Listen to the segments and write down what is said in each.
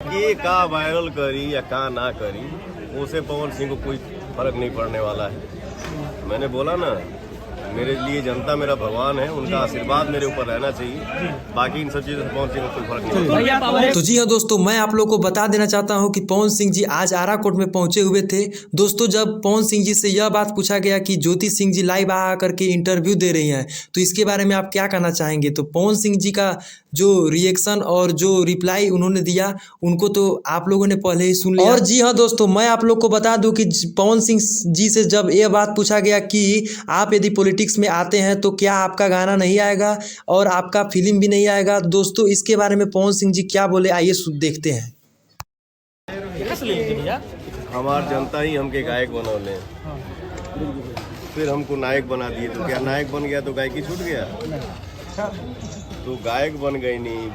ये का वायरल करी या का ना करी उसे पवन सिंह को कोई फर्क नहीं पड़ने वाला है। मैंने बोला ना, मेरे लिए जनता मेरा भगवान है, उनका आशीर्वाद मेरे ऊपर रहना चाहिए। बाकी इन सब चीजों से पवन सिंह को कोई फर्क नहीं पड़ता। तो जी हाँ दोस्तों, मैं आप लोगों को बता देना चाहता हूं कि पवन सिंह जी आज आरा कोर्ट में पहुंचे हुए थे। दोस्तों, जब पवन सिंह जी से यह बात पूछा गया कि ज्योति सिंह जी लाइव आ करके इंटरव्यू दे रही हैं, तो इसके बारे में आप क्या कहना चाहेंगे? तो पवन सिंह जी का जो रिएक्शन और जो रिप्लाई उन्होंने दिया, उनको तो आप लोगों ने पहले ही सुन लिया। और जी हाँ दोस्तों, मैं आप लोग को बता दूं कि पवन सिंह जी से जब यह बात पूछा गया कि आप यदि पॉलिटिक्स में आते हैं तो क्या आपका गाना नहीं आएगा और आपका फिल्म भी नहीं आएगा, दोस्तों इसके बारे में पवन सिंह जी क्या बोले, आइए देखते हैं। हमार जनता ही हमके गायक बनौले, फिर हमको नायक बना दिए। तो क्या नायक बन गया तो गायकी छूट गया? तो गायक बन गई नहीं,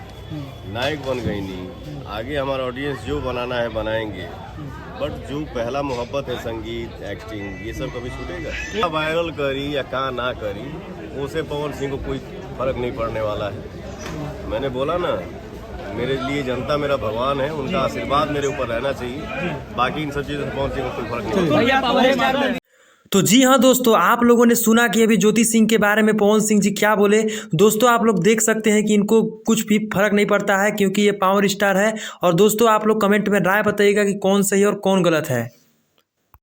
नायक बन गई नहीं। आगे हमारा ऑडियंस जो बनाना है बनाएंगे, बट जो पहला मोहब्बत है संगीत, एक्टिंग, ये सब कभी छूटेगा? क्या वायरल करी या का ना करी उसे पवन सिंह को कोई फर्क नहीं पड़ने वाला है। मैंने बोला ना, मेरे लिए जनता मेरा भगवान है, उनका आशीर्वाद मेरे ऊपर रहना चाहिए। बाकी इन सब चीजों से पवन सिंह को कोई फर्क नहीं पड़ता। तो जी हाँ दोस्तों, आप लोगों ने सुना कि अभी ज्योति सिंह के बारे में पवन सिंह जी क्या बोले। दोस्तों, आप लोग देख सकते हैं कि इनको कुछ भी फर्क नहीं पड़ता है, क्योंकि ये पावर स्टार है। और दोस्तों, आप लोग कमेंट में राय बताइएगा कि कौन सही और कौन गलत है।